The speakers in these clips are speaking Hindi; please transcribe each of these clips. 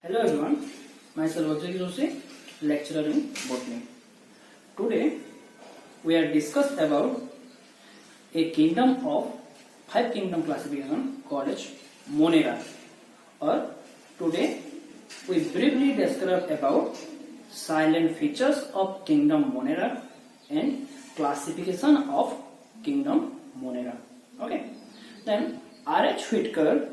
Hello everyone, myself Ajay Joshi, lecturer in botany. Today we are discuss about a kingdom of 5 kingdom classification called as Monera. Or today we briefly describe about silent features of kingdom Monera and classification of kingdom Monera. Okay, then R.H. Whitaker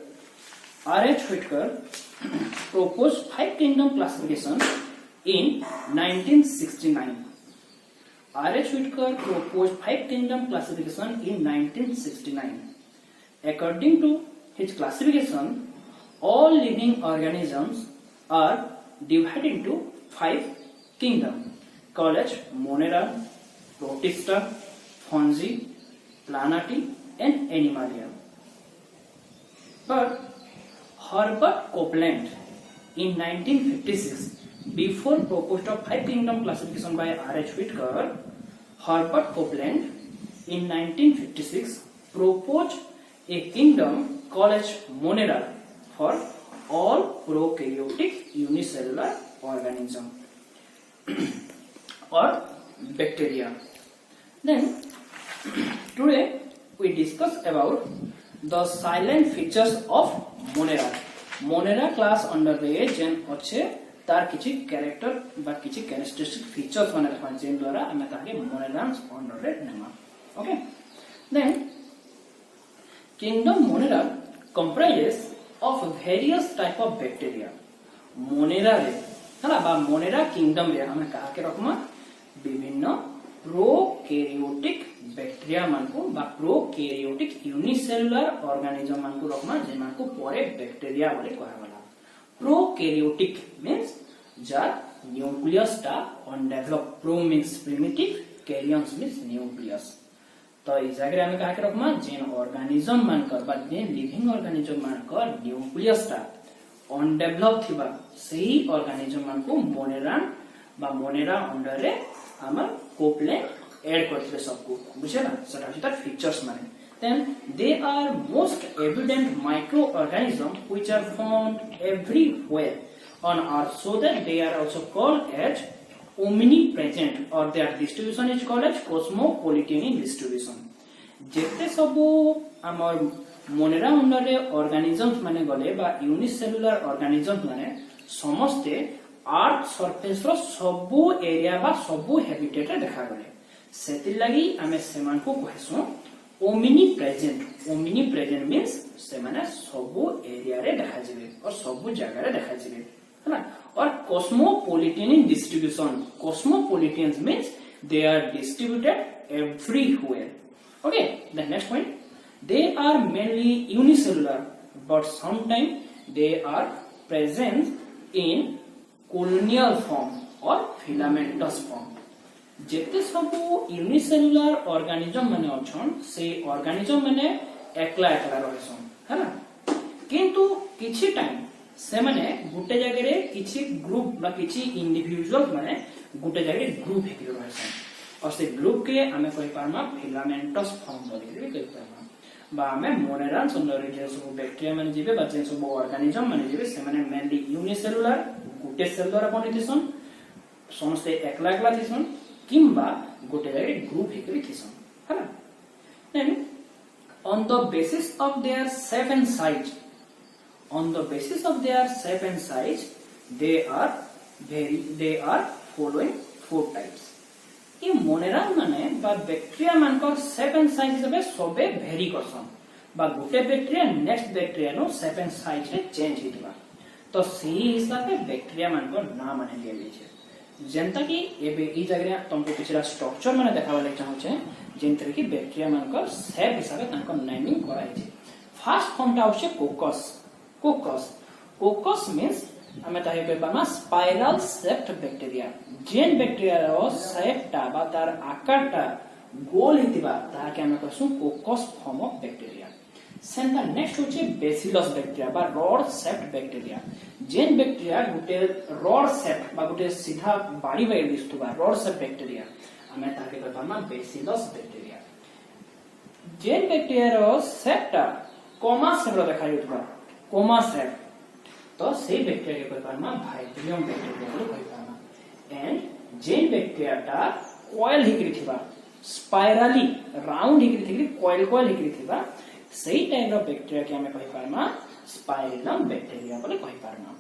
proposed 5 kingdom classification in 1969. R.H. Whitaker proposed 5 kingdom classification in 1969. According to his classification, all living organisms are divided into 5 kingdoms called as Monera, Protista, Fungi, Plantae and Animalia. But Herbert Copeland in 1956, before proposed of 5 kingdom classification by R.H. Whitaker, Herbert Copeland in 1956 proposed a kingdom called as Monera for all prokaryotic unicellular organism or bacteria. Then today we discuss about the silent features of Monera. Monera class under रे जेन अच्छे तार किछि कैरेक्टर बा किछि कैरेक्टरिस्टिक फीचर्स माने रखा जेन द्वारा हमें ताके मोनेरान्स अंडर रे नेमा. Okay, then kingdom Monera comprises of various type of bacteria. Monera रे हला बा मोनेरा किंगडम रे हमें कहा के रखमा विभिन्न प्रोकैरियोटिक बैक्टीरिया मानकु बा प्रोकैरियोटिक यूनिसेलुलर ऑर्गेनिज्म मानकु रखमा जे मानकु परे बैक्टीरिया बोले कहवाला. प्रोकैरियोटिक मींस जार न्यूक्लियस टा undeveloped. Pro means primitive, karyons means nucleus. तो इस जगह हमें कहा के रखमा जेन ऑर्गेनिज्म मानकर बा जेन लिविंग ऑर्गेनिज्म मानकर न्यूक्लियस टा अनडेवलप्ड थिबा सही ऑर्गेनिज्म मानकु मोनेरा बा मोनेरा अंडर रे हमर कोपलेंड ऐड करथिले सबको बुझेला सेटा हितार फीचर्स माने. then they are most evident microorganism which are found everywhere on earth, so that they are also called as omnipresent or their distribution is called as cosmopolitan in distribution. जेते सब हमर मोनेरा अंडर रे ऑर्गेनिजम्स माने गले बा यूनिसेलुलर ऑर्गेनिजम्स माने समस्ते अर्थ सरफेस रो सबु एरिया बा सबु हैबिटेट रे देखा गले. सेतिर लागि हमें सेमान को कहसु ओमनी प्रेजेंट मींस सेमाने सबु एरिया रे देखा जिवे और सबु जगह रे देखा जिवे हैना. और cosmopolitan in distribution, cosmopolitan means they are distributed everywhere. Okay, the next point, they are mainly unicellular but sometimes they are present in colonial form or filamentous form. जेते सब यूनिसेलुलर ऑर्गेनिज्म माने अछन से ऑर्गेनिज्म माने एकला एकला रहसन हैना. किंतु किछि टाइम से माने गुटे जगह रे किछि ग्रुप बा किछि इंडिविजुअल माने गुटे जगह रे ग्रुप हेकि रहसन और से ग्रुप के हमें कहि पारमा फिलामेंटस फॉर्म बोली के कहि पारमा बा हमें मोनेरान सुंदर जे सब बैक्टीरिया माने जिवे बा जे सब ऑर्गेनिज्म माने जिवे से माने मेनली यूनिसेलुलर गुटे सेल द्वारा बनिथिसन समस्त एकला एकला थिसन किंबा गोटे जगह ग्रुप हेकरी थिसन हैना. Then on the basis of their shape and size, they are following 4 types. ये मोनेरा माने बा बैक्टीरिया मानकर शेप एंड साइज हिसाबे सबे वेरी करसन बा गोटे बैक्टीरिया नेक्स्ट बैक्टीरिया नो शेप एंड साइज रे चेंज हितबा. तो सही हिसाबे बैक्टीरिया मानकर नाम माने लेले छै जेंता कि एबे ई जगह तुमको पिछला स्ट्रक्चर माने देखावा ले चाहू छे जेंतरे कि बैक्टीरिया मानकर शेप हिसाबे तांको नेमिंग कराय छै. फर्स्ट फॉर्म टा होचे कोकस मींस हमें ताहे पे पामा स्पाइरल शेप्ड बैक्टीरिया. जेन बैक्टीरिया रो शेप टा बा तार आकार टा गोल हितिबा ताके हमें कहसु कोकस फॉर्म ऑफ बैक्टीरिया. सेंटा नेक्स्ट होचे बेसिलस बैक्टीरिया बा रॉड शेप्ड बैक्टीरिया. जेन बैक्टीरिया गुटे रॉड शेप बा गुटे सीधा बाड़ी बाई दिस्तुबा रॉड शेप बैक्टीरिया हमें ताके कहबामा बेसिलस बैक्टीरिया. जेन बैक्टीरिया रो शेप टा कोमा शेप रो देखा युतबा कोमा शेप तो से बैक्टीरिया के कहि पारमा भाइब्रियम बैक्टीरिया बोली कहि पारमा एंड जेन बैक्टीरिया टा कॉइल हिकरी थिबा स्पाइराली राउंड हिकरी थिकरी कॉइल हिकरी थिबा सेही टाइप रो बैक्टीरिया के हमें कहि पारमा स्पाइरलम बैक्टीरिया बोली कहि पारमा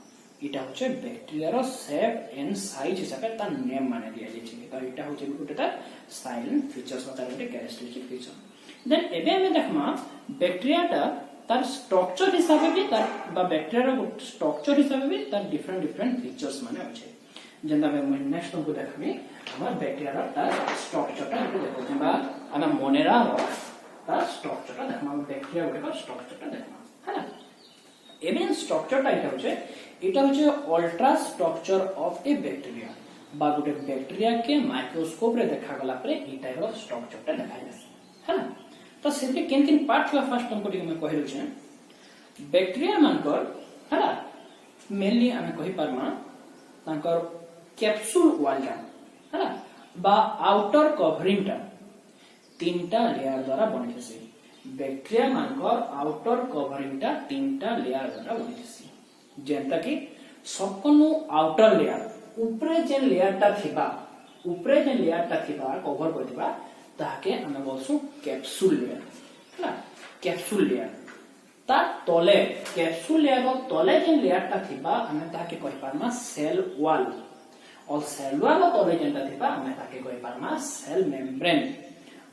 इटा होचे बैक्टीरिया रो शेप एंड साइज हिसाबे ता नेम माने दिया जाय छै तो इटा होचे गुटे ता साइलेंट फीचर्स बता गुटे कैरेक्टरिस्टिक फीचर देन एबे हमें देखमा बैक्टीरिया टा तार स्ट्रक्चर हिसाबे भी तार बा बैक्टीरिया रो स्ट्रक्चर हिसाबे भी तार डिफरेंट फीचर्स माने होचे जेंदा मैं नेक्स्ट तुमको देखबी हमर बैक्टीरिया रो तार स्ट्रक्चर टा देखो जेबा हम मोनेरा रो तार स्ट्रक्चर टा देखमा बैक्टीरिया रो स्ट्रक्चर टा देखमा है ना एबे स्ट्रक्चर टा इटा होचे ultra structure of A bacteria बा गुटे बैक्टीरिया के माइक्रोस्कोप रे देखा गला परे ई टाइप रो स्ट्रक्चर टा देखा जाय है ना तो सेते केन पार्ट हुआ फर्स्ट तुमको मैं कहलु छै बैक्टीरिया मानकर है ना मेनली हमें कहि पारमा तांकर कैप्सूल वॉल टा है ना बा आउटर कवरिंग टा तीनटा लेयर द्वारा बनिसे बैक्टीरिया मानकर आउटर कवरिंग टा तीनटा लेयर द्वारा बनिसे जेंता कि सबकनु आउटर लेयर ऊपरे जे लेयर टा थिबा कवर करथिबा ताके हमें बोलसु कैप्सूल लेयर है ना कैप्सूल लेयर ता तले कैप्सूल लेयर रो तले जे लेयर टा थिबा हमें ताके कहि पारमा सेल वॉल और सेल वॉल रो तले जेंता थिबा हमें ताके कहि पारमा सेल मेम्ब्रेन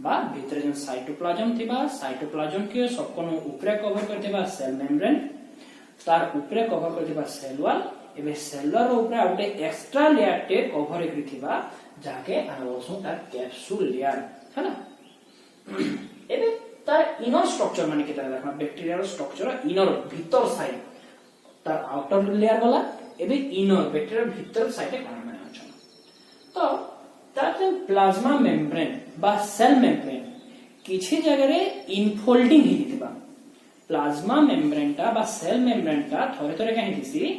बा भीतर जे साइटोप्लाज्म थिबा साइटोप्लाज्म के सबकनु ऊपरे कवर करथिबा सेल मेम्ब्रेन तार ऊपरे कवर करथिबा सेल वॉल एबे सेल वॉल ऊपरे आउटे एक्स्ट्रा लेयर टे कवर करथिबा जाके हम बोलसु तार कैप्सूल लेयर है ना एबे तार इनर स्ट्रक्चर माने केता देखमा बैक्टीरिया रो स्ट्रक्चर इनर भीतर साइड तार आउटर लेयर वाला एबे इनर बैक्टीरिया भीतर साइड ए काना माने अछि तो तार जे प्लाज्मा मेम्ब्रेन बा सेल मेम्ब्रेन किछि जगह रे इनफोल्डिंग हि दिबा प्लाज्मा मेम्ब्रेन टा बा सेल मेम्ब्रेन टा थोरे थोरे काहे दिसी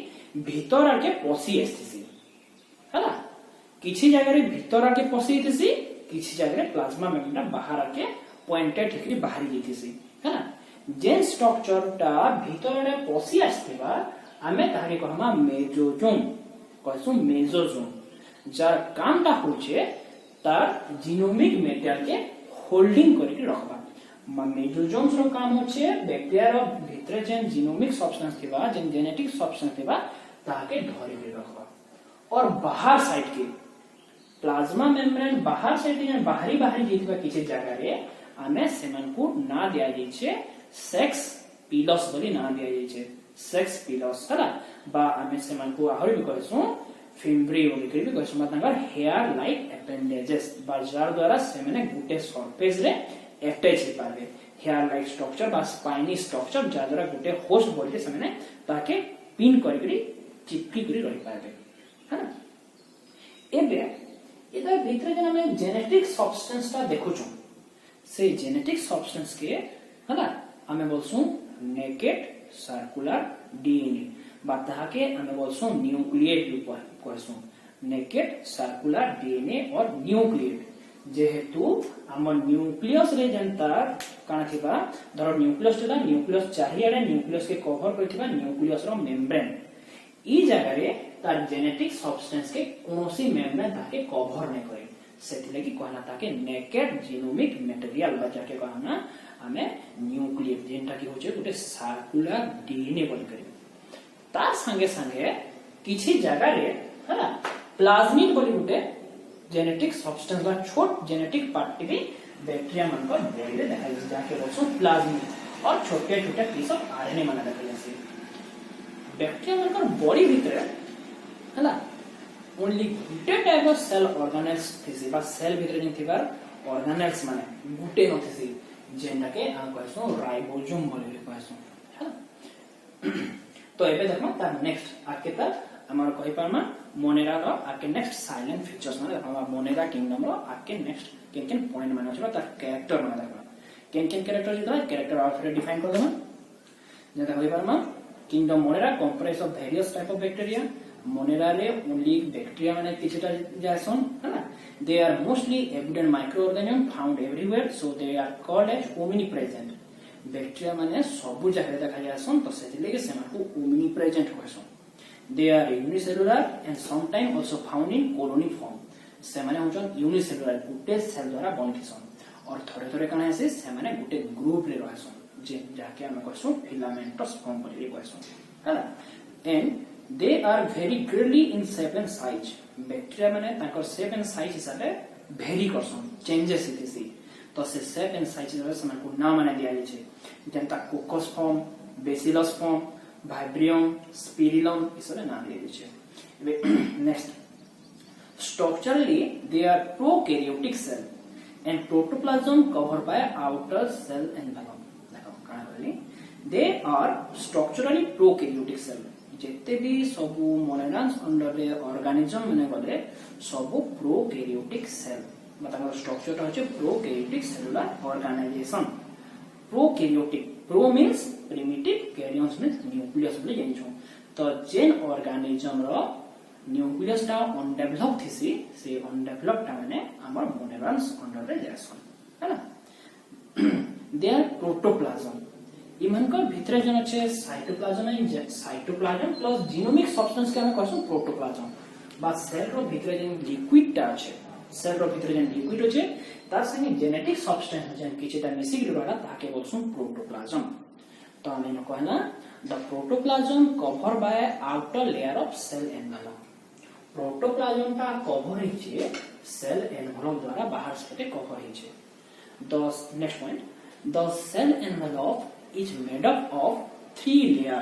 भीतर आके पसी आस्तिसी है ना किछि जगह रे भीतर आके पसी दिसी किछि जगह रे प्लाज्मा मेम्ब्रेन टा बाहर आके पॉइंटेड हिकरी बाहरी दिसी है ना जेन स्ट्रक्चर टा भीतर रे पसी आस्तिबा हमें तारे कहमा मेजोजोम कहसु मेजोजोम जार काम टा होचे तार जीनोमिक मेटेरियल के होल्डिंग करके रखबा मेजोजोम्स रो काम होचे बैक्टीरिया रो भीतर जेन जीनोमिक सब्सटेंस थिबा जेन जेनेटिक सब्सटेंस थिबा ताके धरि के रखबा और बाहर साइड के प्लाज्मा मेम्ब्रेन बाहर साइड के बाहरी जेतिबा किछि जगह रे हमें सेमन को ना दिया जाइछे सेक्स पिलस बोली ना दिया जाइछे सेक्स पिलस हला बा हमें सेमन को आहुरी भी कहसु फिम्ब्री बोली के भी कहसु मतलब हेयर लाइक अपेंडेजेस बाजार द्वारा सेमने गुटे सरफेस रे अटैच हे पारे हेयर लाइक स्ट्रक्चर बा स्पाइनी स्ट्रक्चर जा द्वारा गुटे होस्ट बोली सेमने ताके पिन करिकरी चिपकी करी रहि पाबे है ना एबे एदा भीतर जे हमें जेनेटिक सब्सटेंस ता देखुछु से जेनेटिक सब्सटेंस के हला हमें बोलसु नेकेड सर्कुलर डीएनए बाता के हमें बोलसु न्यूक्लिएट कहसु नेकेड सर्कुलर डीएनए और न्यूक्लिएट जेहेतु हमर न्यूक्लियस रे जनता काना थिबा धर न्यूक्लियस ता न्यूक्लियस चारियाडे न्यूक्लियस के कवर करथिबा न्यूक्लियस रो मेम्ब्रेन ई जगह रे तार जेनेटिक सब्सटेंस के कोनोसी मेम्ब्रेन ताके कवर नै करे सेति लगी कहना ताके नेकेड जीनोमिक मटेरियल बचा के कहना हमें न्यूक्लियस जेनटा की होचे गुटे सर्कुलर डीएनए बोल करे ता संगे संगे किछि जगह रे हला प्लाज्मिड बोली गुटे जेनेटिक सब्सटेंस बा छोट जेनेटिक पार्ट भी बैक्टीरिया मन को बॉडी रे देखा जाके बोलसु प्लाज्मिड और छोटे छोटे पीस ऑफ आरएनए माना देखा से बैक्टीरिया मन को बॉडी भीतर हला only Gute type of cell organelles थिसी बा सेल भीतर जे थिबार ऑर्गेनेल्स माने गुटे न थिसी जेना के आ कहसु राइबोसोम बोले कहसु है तो एबे देखमा ता नेक्स्ट आके ता हमर कहि पारमा मोनेरा रो आके नेक्स्ट साइलेंट फीचर्स माने हम मोनेरा किंगडम रो आके नेक्स्ट केन पॉइंट माने अछि ता कैरेक्टर माने देखमा केन कैरेक्टर जिता कैरेक्टर ऑलरेडी डिफाइन कर देमा जेता कहि पारमा kingdom Monera comprise of various type of bacteria Monera रे ओनली बैक्टीरिया माने किछटा जासन है ना they are mostly evident micro organism found everywhere so they are called as omnipresent bacteria माने सब जगह देखा जासन तो सेति लेके सेमा को ओमनीप्रेजेंट होसन they are unicellular and sometime also found in colony form से माने होचन यूनिसेलुलर गुटे सेल द्वारा बनिथिसन और थोड़े थोड़े कना है से माने गुटे ग्रुप रे रहसन जे जाके हम कहसु फिलामेंटस फॉर्म करी कहसु हला and they are vary greatly in shape and size bacteria माने ताकर शेप एंड साइज हिसाबे वेरी करसन चेंजेस हितिसी तो से शेप एंड साइज हिसाबे समान को नाम माने दिया छै जेंता coccus form bacillus form vibrio spirillum इसरे नाम दिया छै next structurally they are prokaryotic cell and protoplasm covered by outer cell envelope they are structurally prokaryotic cell जेते भी सबु मोनेरान्स अंडर रे ऑर्गेनिज्म माने गले सबु प्रोकैरियोटिक सेल मतलब स्ट्रक्चर होचे prokaryotic cellular organisation prokaryotic pro means primitive karyons means nucleus बोले जानिछो तो जेन ऑर्गेनिज्म रो न्यूक्लियस टा अनडेवलप थिसी से अनडेवलप ता माने हमर मोनेरान्स अंडर रे जासन हैना दे आर प्रोटोप्लाज्म इमनकर भितरे जन छै cytoplasm and cytoplasm plus genomic substance के हम कहसु प्रोटोप्लाज्म बा सेल रो भितरे जन लिक्विड टा छै सेल रो भितरे जन लिक्विड छै तार संगे जेनेटिक सब्सटेंस जन किछटा मिसिक रहला ताके बोलसु प्रोटोप्लाज्म तो हम कहना the protoplasm cover by outer layer of cell envelope protoplasm टा कवर हिचे सेल एनवेलप द्वारा बाहर से कवर हिचे the next point the cell envelope is made up of 3 layer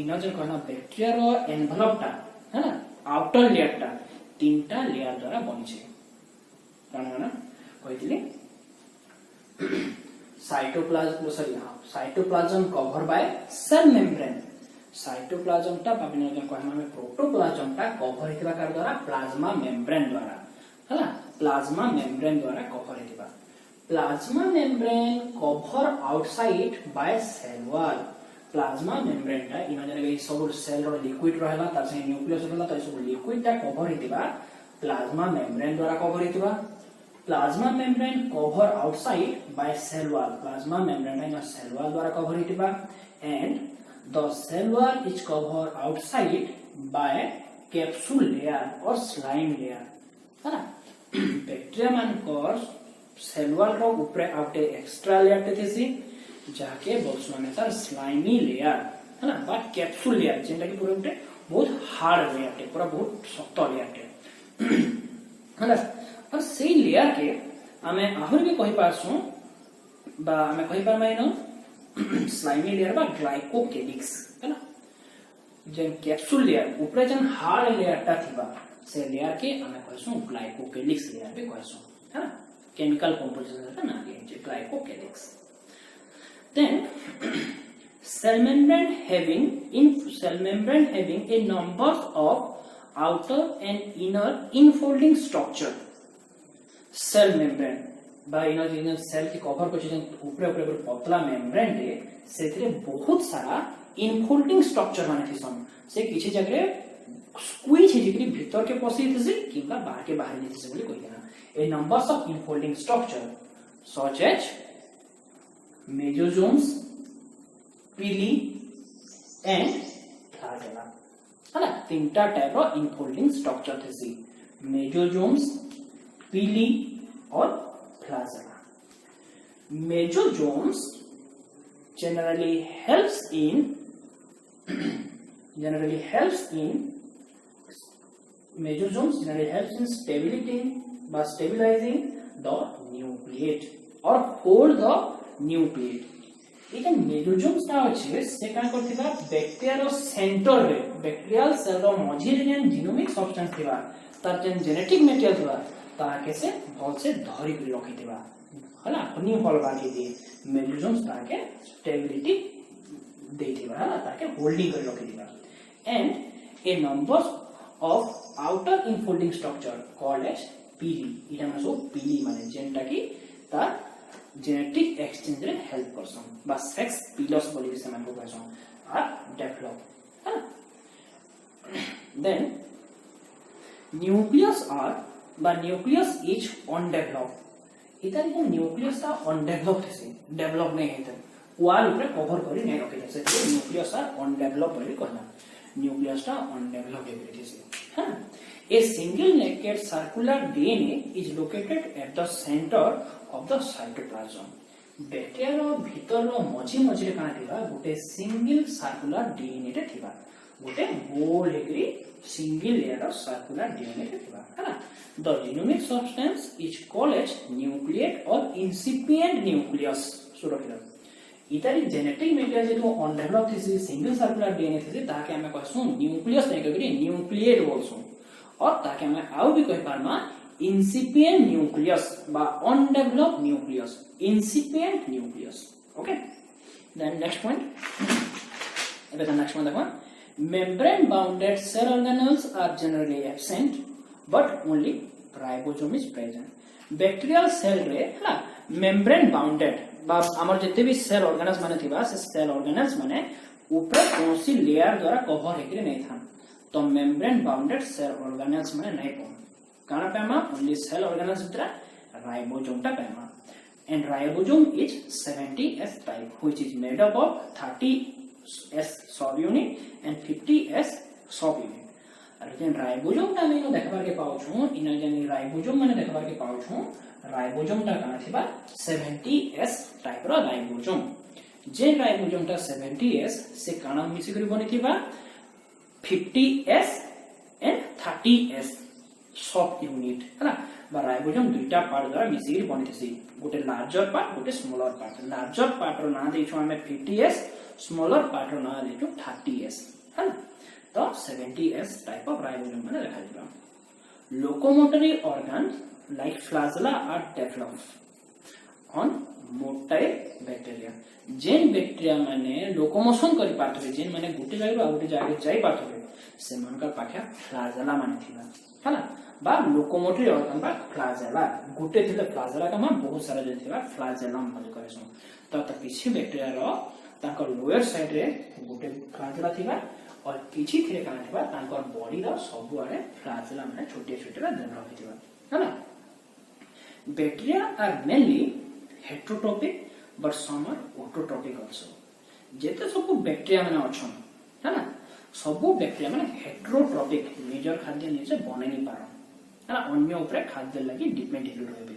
इना जो कहना बैक्टीरिया रो एनवेलप टा है ना आउटर लेयर टा तीनटा लेयर द्वारा बनि छै काना कहितली cytoplasm cover by cell membrane cytoplasm टा बाबिना जो कहना में प्रोटोप्लाज्म टा कवर हितबा कार द्वारा प्लाज्मा मेम्ब्रेन द्वारा है ना प्लाज्मा मेम्ब्रेन द्वारा कवर हितबा plasma membrane cover outside by cell wall plasma membrane टा इना जने सब सेल रो लिक्विड रहला तार से न्यूक्लियस रहला त सब लिक्विड टा कवर हितबा प्लाज्मा मेम्ब्रेन द्वारा कवर हितबा plasma membrane cover outside by cell wall plasma membrane टा सेल वॉल द्वारा कवर हितबा and the cell wall is cover outside by capsule layer और स्लाइम लेयर है ना बैक्टीरिया मान कोर्स सेल वॉल रो ऊपर आउटे एक्स्ट्रा लेयर ते थेसी जाके बोलसु में तार स्लाइमी लेयर है ना बट कैप्सूल लेयर जेंटा कि पूरा उठे बहुत हार्ड लेयर ते पूरा बहुत शक्त लेयर ते है ना और से लेयर के हमें आहुर भी कहि पासु बा हमें कहि पार माइनो स्लाइमी लेयर बा ग्लाइकोकेलिक्स है ना जेन कैप्सूल लेयर ऊपर जन हार्ड लेयर ता थिबा से लेयर के हमें कहसु ग्लाइकोकेलिक्स लेयर भी कहसु है ना chemical composition है ना ये glycocalyx then cell membrane having a number of outer and inner infolding structure cell membrane by inner cell की कवर को जे ऊपर पतला मेम्ब्रेन रे सेथरे बहुत सारा इनफोल्डिंग स्ट्रक्चर माने थिसन से किछि जगह स्क्वीज हिजिकरी भीतर के पसी थिसे किबा बाहर के बाहर निथिसे बोली कहि देना a numbers of infolding structure such as mesosomes, pili and flagella है ना तीनटा टाइप रो इनफोल्डिंग स्ट्रक्चर थेसी मेसोसोम्स पीली और flagella मेसोसोम्स generally helps in mesosomes generally helps in stabilizing the nucleate or hold the nucleate इधर मेसोसोम्स ता अछि से का करथिबा बैक्टीरिया रो सेंटर रे बैक्टीरियल सेल रो मझी रे जीनोमिक सब्सटेंस थिबा तार जेन जेनेटिक मटेरियल थिबा ताके से भल से धरि करी रखिथिबा हला अपनी फल बाकी दे मेसोसोम्स ताके स्टेबिलिटी देथिबा हला ताके होल्डिंग करी रखिथिबा and a number of outer infolding structure called as pili इटा माने पीली माने जेनटा की ता जेनेटिक एक्सचेंज रे हेल्प करसन बा सेक्स पिलस बोली से माने कहसन आ डेवलप है देन न्यूक्लियस आर बा न्यूक्लियस इज अनडेवलप्ड इधर ये न्यूक्लियस ता अनडेवलप्ड है डेवलप नहीं है वाल ऊपर कवर करी नहीं रखे जैसे न्यूक्लियस आर अनडेवलप्ड बोली कहना न्यूक्लियस टा अनडेवलप हेबे हां a single naked circular DNA is located at the centre of the cytoplasm bacteria रो भीतर रो मझी मझी रे काना थिबा गोटे सिंगल सर्कुलर डीएनए रे थिबा गोटे गोल हेकरी single layer of circular DNA रे थिबा हैना the genomic substance is called as nucleate or incipient nucleus सुरक्षित इतारी जेनेटिक मेटेरियल जे तो अनडेवलप थिसी सिंगल सर्कुलर डीएनए थिसी ताके हमें कहसु न्यूक्लियस नै करी न्यूक्लिएट बोलसु और ताके हमें आउ भी कहि पारमा incipient nucleus बा undeveloped nucleus incipient nucleus okay then next point ଏବେ the next one देखो membrane bounded cell organelles are generally absent but only ribosome is present bacterial cell रे हला membrane bounded बा हमर जते भी सेल ऑर्गेनेल्स माने थिबा से सेल ऑर्गेनेल्स माने ऊपर कोनसी लेयर द्वारा कवर हेकरे नै थान तो membrane bounded cell organelles माने नै पन काना पेमा ओनली सेल ऑर्गेनेल्स द्वारा राइबोसोम टा Pema and ribosome is 70s type which is made up of 30s subunit and 50s subunit अरे जेन राइबोसोम टा में देखबार के पाउ छु इना जेन राइबोसोम माने देखबार के पाउ छु राइबोसोम टा काना थिबा 70s टाइप रो राइबोसोम जे राइबोसोम टा 70s से काना मिसी करी बनि थिबा 50s एंड 30s सब यूनिट हैना बा राइबोसोम दुईटा पार्ट द्वारा मिसी करी बनि थिसी गोटे लार्जर पार्ट गोटे स्मॉलर पार्ट लार्जर पार्ट रो ना देछु हमें 50s स्मॉलर पार्ट रो ना देछु 30s हैना तो 70s टाइप ऑफ राइबोसोम माने देखा दिबा locomotory organ like flagella are developed on motile bacteria जेन बैक्टीरिया माने लोकोमोशन करि पाथबे जेन माने गुटे जाय आ गुटे जाय जाय पाथबे से मनका पाखा फ्लाजेला माने थिबा हला बा लोकोमोटरी ऑर्गन बा फ्लाजेला गुटे थिले फ्लाजेला का मा बहुत सारा जे थिबा फ्लाजेलम बोली कहसु तो किछि बैक्टीरिया रो ताको लोअर साइड रे गुटे फ्लाजेला थिबा और किछि थिले काना थिबा ताको बॉडी रो सब आरे फ्लाजेला माने छोटे छोटे रा देन रखिथिबा हला Bacteria are mainly heterotropic but some are autotropic also. जेते सब बैक्टीरिया माने अछन है ना सब बैक्टीरिया माने हेटेरोट्रोपिक निजर खाद्य निजे बने नि पारो है ना अन्य ऊपर खाद्य लागि डिपेंडेंट रहबे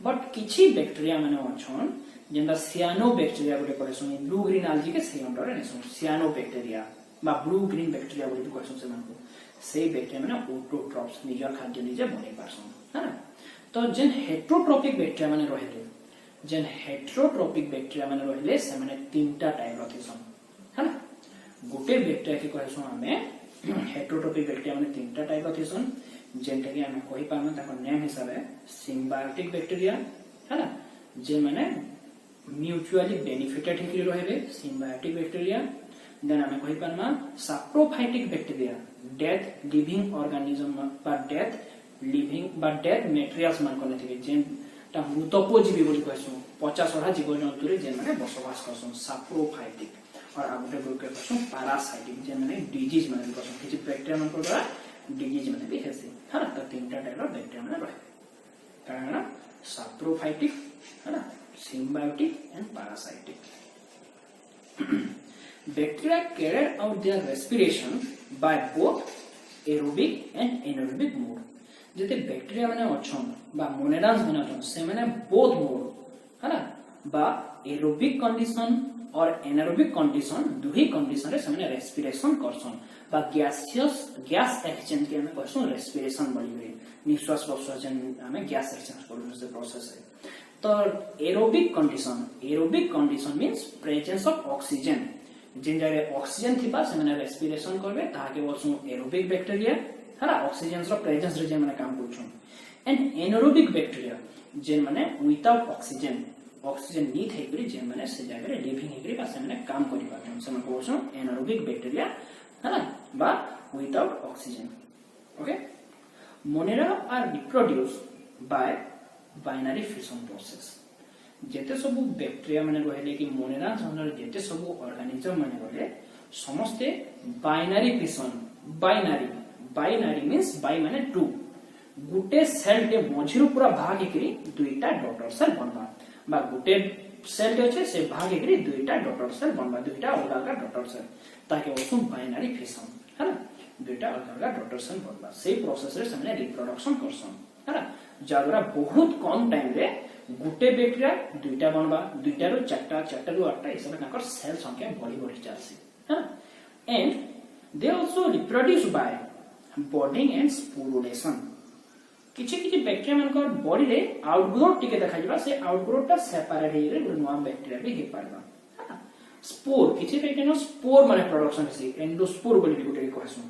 बट किछि बैक्टीरिया माने अछन जेंदा सियानो बैक्टीरिया बोले कहसु ब्लू ग्रीन algae के से अंडर रे नेसु सियानो बैक्टीरिया बा ब्लू ग्रीन बैक्टीरिया बोले कहसु से मानको से बैक्टीरिया माने ऑटोट्रोप्स निजर खाद्य निजे बने पारसु है ना तो जेन हेटेरोट्रोपिक बैक्टीरिया माने रहले जेन हेटेरोट्रोपिक बैक्टीरिया माने रहले से माने तीनटा टाइप रथिसन है ना गुटे बैक्टीरिया के कहसु हमें हेटेरोट्रोपिक बैक्टीरिया माने तीनटा टाइप रथिसन जेनटा कि हमें कहि पाम ताको नेम हिसाबे सिम्बायोटिक बैक्टीरिया है ना जे माने म्यूचुअली बेनिफिटेड हेकि रहबे सिम्बायोटिक बैक्टीरिया देन हमें कहि पामा saprophytic bacteria death living organism बा डेथ लिविंग बा डेथ मटेरियल्स मान कोने थिबे जेन ता मृतोपजीवी बोली कहसु 50 ओरा जीव जंतु रे जेन माने बसवास करसु सैप्रोफाइटिक और आगुटे ग्रुप के कहसु पैरासाइटिक जेन माने डिजीज माने कहसु किछि बैक्टीरिया मान को द्वारा डिजीज माने भी हेसी हां त तीनटा टाइप रो बैक्टीरिया माने रहे कारण सैप्रोफाइटिक है ना symbiotic and parasitic bacteria carry out there respiration by both aerobic and anaerobic mode जते बैक्टीरिया माने अछन बा मोनेरास माने अछन से माने बोथ मोड है ना बा एरोबिक कंडीशन और एनारोबिक कंडीशन दुही कंडीशन रे से माने रेस्पिरेशन करसन बा गैस एक्सचेंज के हमें करसन रेस्पिरेशन बोली रे निश्वास प्रश्वास जन हमें गैस एक्सचेंज करसन से प्रोसेस है तो aerobic condition means presence of oxygen जिन जगह ऑक्सीजन थिबा से माने रेस्पिरेशन करबे ताके बोलसु एरोबिक बैक्टीरिया है ना ऑक्सीजन रो प्रेजेंस रे जे माने काम करछन एंड एनारोबिक बैक्टीरिया जेन माने विदाउट ऑक्सीजन नी थेकरी जेन माने से जगह रे लिविंग हेकरी पास माने काम करि पाछन से माने कहछन एनारोबिक बैक्टीरिया है ना बा without oxygen okay Monera are reproduced by binary fission process जेते सब बैक्टीरिया माने रहले कि मोनेरा जनर जेते सब ऑर्गेनिज्म माने रहले समस्त binary fission binary means bi माने टू गुटे सेल के मझिरु पूरा भाग हेकरी दुईटा डॉटर सेल बनबा बा गुटे सेल के से भाग हेकरी दुईटा डॉटर सेल बनबा दुईटा अलग अलग डॉटर सेल ताके ओसु बाइनरी फिशन हैला दुईटा अलग अलग डॉटर सेल बनबा से प्रोसेस रे से रिप्रोडक्शन करसन हैला जागरा बहुत कम टाइम रे गुटे बैक्टेरिया दुईटा बनबा दुईटा रो चारटा चारटा रो आठटा ऐसा ताकर सेल संख्या बढ़ी बढ़ी जासी हैला and they also reproduce by bonding and sporulation किछि किछि बैक्टेरिया मानकर बॉडी रे आउटग्रोथ टिके देखा जिबा से आउटग्रोथ ता सेपरेट हे रे नुवा बैक्टेरिया भी हे पारबा स्पोर किछि बैक्टेरिया स्पोर माने प्रोडक्शन से एंडोस्पोर बोली गुटे कहसु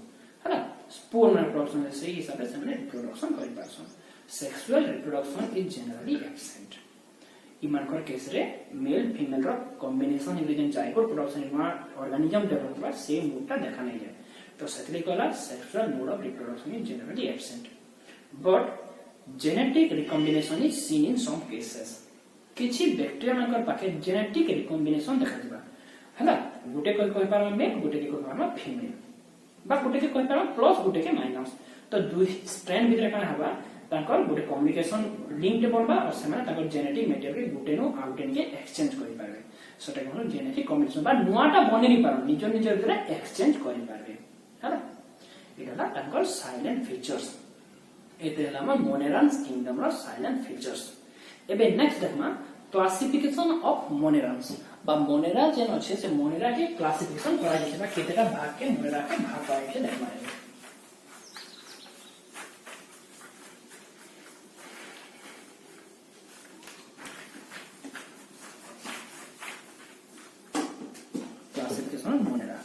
हैला स्पोर माने प्रोडक्शन से हिसाब से माने रिप्रोडक्शन करि पारसु sexual reproduction is generally absent इमानकर केस रे मेल फीमेल रो कॉम्बिनेशन इंग्रेडिएंट जाइगोट प्रोडक्शन नुवा ऑर्गेनिज्म डेवलप बा से मोडटा देखा नै जाय तो सेतले कहला sexual mode of reproduction is generally absent but genetic recombination is seen in some cases किछि बैक्टीरिया मानकर पाके जेनेटिक रिकॉम्बिनेशन देखा दिबा हैला गुटे कोइ पार मेल गुटे के कोइ पार फीमेल बा गुटे के कोइ पार प्लस गुटे के माइनस तो दुई स्ट्रैंड भितर काना हबा ताकर गुटे कम्युनिकेशन लिंक बनबा और सेमाने ताकर जेनेटिक मटेरियल गुटे नो आउटेन के एक्सचेंज करि पारबे सेटा कोन जेनेटिक कम्युनिकेशन बा नुआटा बनेरि पार निज निज भितर एक्सचेंज करि पारबे हैला एटा ताकर साइलेंट फीचर्स एते हलामा मोनेरान्स किंगडम रो साइलेंट फीचर्स एबे नेक्स्ट देखमा क्लासिफिकेशन ऑफ मोनेरान्स बा मोनेरा जेन अछि से मोनेरा के क्लासिफिकेशन करा जाय बा केतेटा भाग के मोनेरा के भाग पाए के देखमा क्लासिफिकेशन ऑफ मोनेरा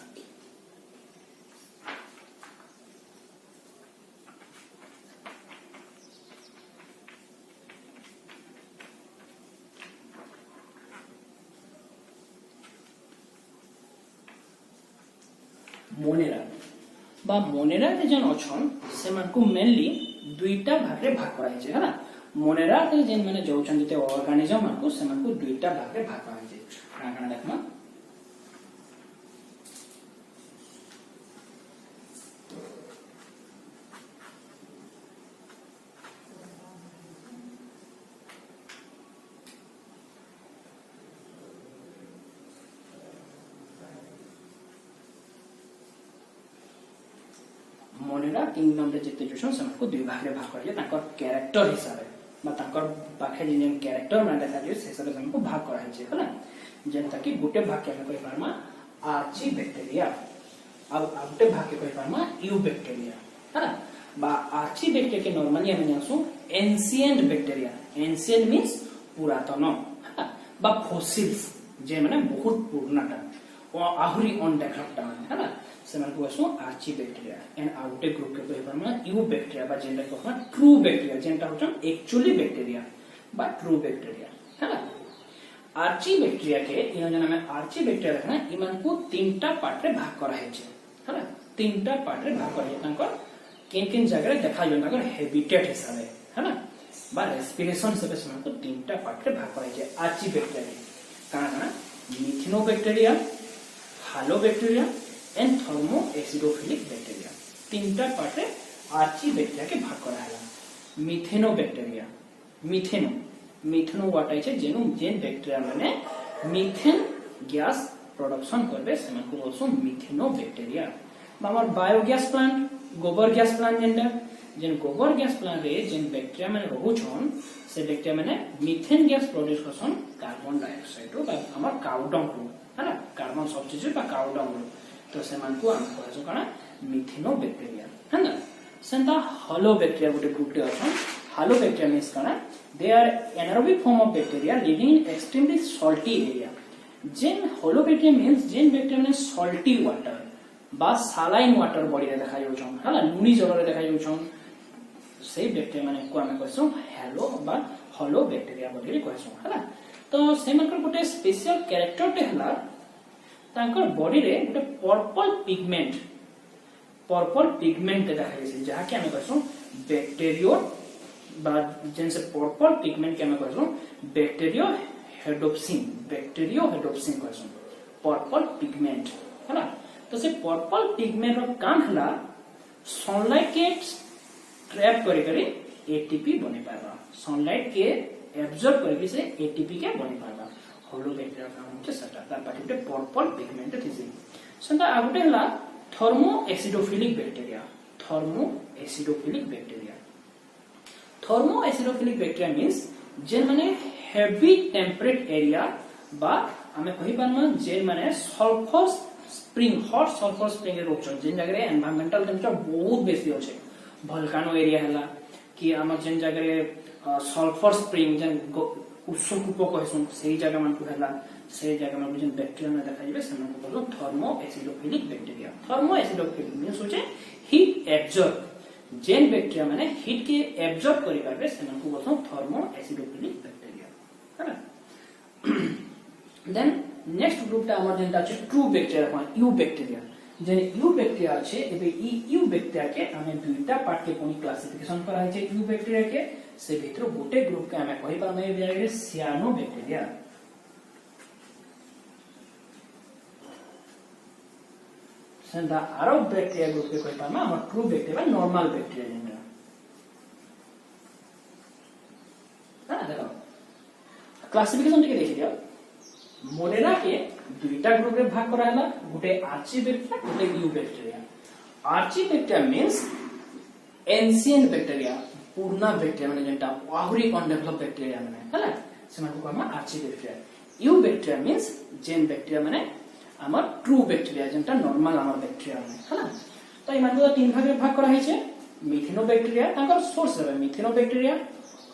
मोनेरा बा मोनेरा के जन अछन से मानकु मेनली दुईटा भाग रे भाग कराय छै हैना मोनेरा के जेन माने जोचन जते ऑर्गेनिज्म मानकु से मानकु दुईटा भाग रे भाग कराय छै काना देखमा मोनेरा किंगडम रे जते जोसन समको दुई भाग रे भाग करिए ताकर कैरेक्टर हिसाब बा ताकर पाखे जेन कैरेक्टर माने देखा जे से सब हमको भाग कराय छै हला जेनता कि गुटे भाग के कोइ पारमा आर्ची बैक्टीरिया अब गुटे भाग के कोइ पारमा यू बैक्टीरिया हला बा आर्ची बैक्टीरिया के नॉर्मली हम जासु एंशिएंट बैक्टीरिया एंशिएंट मींस पुरातन हला बा फॉसिल्स जे माने बहुत पुरानाटा ओ आहुरी ऑन डेवलप्ड हला सेमान को असो आर्ची बैक्टीरिया एंड आउटे ग्रुप के कोइ पारमा यू बैक्टीरिया बा जेंडा को ट्रू बैक्टीरिया जेंटा होचन एक्चुअली बैक्टीरिया बा ट्रू बैक्टीरिया हैना आर्ची बैक्टीरिया के इनो जना में आर्ची बैक्टीरिया रखना इमान को तीनटा पार्ट रे भाग करा है छै हैना तीनटा पार्ट रे भाग करा है तांकर किन जगह रे देखा जोन तांकर हैबिटेट हिसाब हैना बा रेस्पिरेशन से सेमान को तीनटा पार्ट रे भाग करा है आर्ची बैक्टीरिया काना मिथिनोबैक्टीरिया हालोबैक्टीरिया एंड थर्मो एसिडोफिलिक बैक्टीरिया तीनटा पार्ट रे आर्ची बैक्टीरिया के भाग करा है मिथेनोबैक्टीरिया मिथेनो वाटाइ छै जेनु जेन बैक्टीरिया माने मिथेन गैस प्रोडक्शन करबे सेमान को बोलसु मिथेनोबैक्टीरिया हमर बायोगैस प्लांट गोबर गैस प्लांट जेन गोबर गैस प्लांट रे जेन बैक्टीरिया माने रहु छन से बैक्टीरिया माने मिथेन गैस प्रोड्यूस करसन कार्बन डाइऑक्साइड रो बा हमर काउडंग रो हैना कार्बन सब्स्टिट्यूट बा काउडंग रो तो सेमान को हम कहसु कना मिथेनोबैक्टीरिया हैना सेंता हालोबैक्टीरिया गुटे ग्रुप अछन हालोबैक्टीरिया मींस कना they are anaerobic form of bacteria living in extremely salty area जेन हालोबैक्टीरिया मींस जेन बैक्टीरिया में सॉल्टी वाटर बा सालाइन वाटर बॉडी रे देखा जाउछन हला लुनी जल रे देखा जाउछन से बैक्टीरिया माने को हम कहसु हेलो बा हालोबैक्टीरिया बॉडी रे कहसु हला तो सेमानकर गुटे स्पेशल कैरेक्टर ते हला तांकर बॉडी रे गुटे पर्पल पिगमेंट देखा जाय जहा के हम कहसु बैक्टीरियो बा जेन से पर्पल पिगमेंट के हम कहसु बैक्टीरियो हेडोप्सिन कहसु पर्पल पिगमेंट हला तो से पर्पल पिगमेंट रो काम हला सनलाइट के ट्रैप करे करे एटीपी बने पाबा सनलाइट के एब्जॉर्ब करे से एटीपी के बने पाबा हालोबैक्टीरिया काम होचे सेटा ता पाटे पर्पल पिगमेंट थिसी सेटा आगुटे हला thermo acidophilic bacteria thermo acidophilic bacteria thermo acidophilic bacteria means जे माने हेवी टेम्परेट एरिया बा आमे कहि पारमा जे माने sulphur spring hot sulphur spring रे रोचन जे जगह रे एनवायरमेंटल टेम्परेचर बहुत बेसी होचे वोल्केनो एरिया हला कि आम जेन जगह रे सल्फर स्प्रिंग जेन उत्सुक कूप कहसुन सेही जगह मन को हला से जगह में जेन बैक्टेरिया में देखा जिवे सेन को बोलो thermo acidophilic bacteria thermo acidophilic means होचे हीट एब्जॉर्ब जेन बैक्टेरिया माने हीट के एब्जॉर्ब करि पाबे सेन को बोलो थर्मो एसिडोफिलिक बैक्टेरिया है ना देन नेक्स्ट ग्रुप ता हमर जेनटा छै ट्रू बैक्टेरिया यू बैक्टेरिया जेन यू बैक्टेरिया छै एबे ई यू बैक्टेरिया के हमें दुईटा पार्ट के कोनी क्लासिफिकेशन कराय छै यू बैक्टेरिया के से भीतर गोटे ग्रुप के हमें कहि पामे जे सियानो बैक्टेरिया सेंदा आरो बैक्टेरिया ग्रुप के कहि पामे हमर ट्रू बैक्टेरिया नॉर्मल बैक्टेरिया जेन हां देखो क्लासिफिकेशन के देखि दियो मोनेरा के दुईटा ग्रुप रे भाग करा हला गुटे आर्ची बैक्टेरिया गुटे eubacteria archaebacteria means ancient bacteria पुराना बैक्टेरिया माने जेंटा आहुरी अनडेवलप बैक्टेरिया माने हला सेमान को कहमा archaebacteria eubacteria means जेन बैक्टेरिया माने हमर ट्रू बैक्टेरिया जेंटा नॉर्मल हमर बैक्टेरिया माने हला तो इमान को तीन भाग रे भाग करा है छे मिथिनो बैक्टेरिया ताकर सोर्स है मिथिनो बैक्टेरिया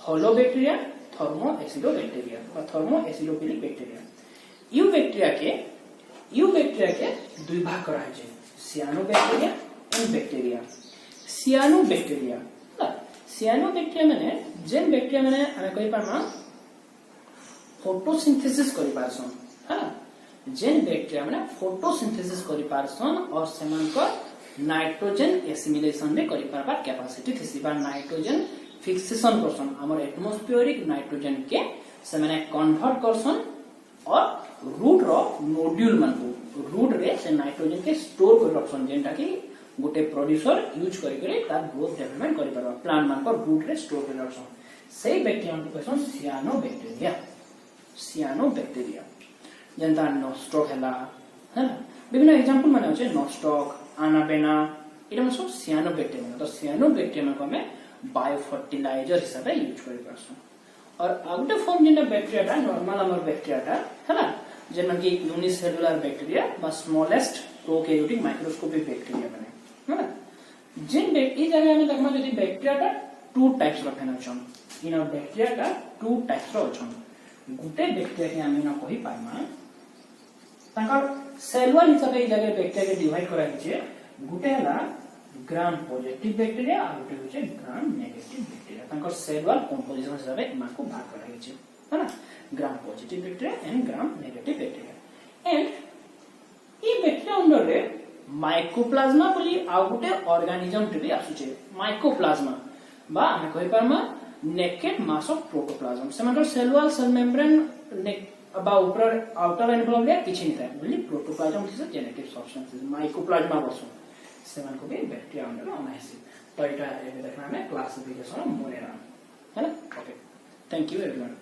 होलो बैक्टेरिया थर्मो एसिडो बैक्टेरिया बा thermo acidophilic bacteria you bacteria के दुई भाग करा है सियानो बैक्टेरिया एंड बैक्टेरिया सियानो बैक्टेरिया माने जेन बैक्टेरिया माने हम कहि पारमा फोटोसिंथेसिस करि पारसन हां जेन बैक्टेरिया माने फोटोसिंथेसिस करि पारसन और सेमान को नाइट्रोजन एसिमिलेशन में करि पारबा कैपेसिटी थिसी बा नाइट्रोजन फिक्सेशन करसन हमर एटमॉस्फेरिक नाइट्रोजन के से माने कन्वर्ट करसन और रूट रो नोड्यूल मन को रूट रे से नाइट्रोजन के स्टोर कर रखसन जेंटा कि गोटे प्रोड्यूसर यूज करि करे तार ग्रोथ डेवलपमेंट करि परबा प्लांट मान को रूट रे स्टोर कर रखसन सेही बैक्टेरिया को कहसन सियानो बैक्टेरिया जेंटा नोस्टॉक हला है ना विभिन्न एग्जांपल माने होचे नोस्टॉक आनापेना इटा सब सियानो बैक्टेरिया तो सियानो बैक्टेरिया को हमें बायो फर्टिलाइजर हिसाब से यूज करि परसन और आउटर फॉर्म जेंटा बैक्टेरिया ता नॉर्मल हमर बैक्टेरिया ता है ना जेना कि यूनिसेलुलर बैक्टेरिया बा स्मॉलेस्ट प्रोकैरियोटिक माइक्रोस्कोपिक बैक्टेरिया बने है ना जेन बैक्टेरिया जगह में देखमा जदी बैक्टेरिया ता टू टाइप्स रो फेना छन इन बैक्टेरिया ता टू टाइप्स रो छन गुटे बैक्टेरिया के हम ना कहि पाइमा ताकर सेलुलर हिसाब से जगह बैक्टेरिया के डिवाइड करा छै गुटे हला ग्राम पॉजिटिव बैक्टेरिया और गुटे होचे ग्राम नेगेटिव बैक्टेरिया ताकर सेलुलर कंपोजिशन हिसाब से इमा को भाग करा छै है ना gram positive bacteria and gram negative bacteria and ई बैक्टेरिया अंदर रे माइकोप्लाज्मा बोली आ गुटे ऑर्गेनिज्म टे भी आसुचे माइकोप्लाज्मा बा हम कहि पारमा नेकेड मास ऑफ प्रोटोप्लाज्म सेमानकर सेलुलर सेल मेम्ब्रेन बा ऊपर आउटर एनवेलप रे किछि नै थाय बोली protoplasm is a genetic substance mycoplasma बसो सेमान को भी बैक्टेरिया अंदर अनाइसिस तो एटा देखना है क्लासिफिकेशन ऑफ मोनेरा है ना ओके थैंक यू एवरीवन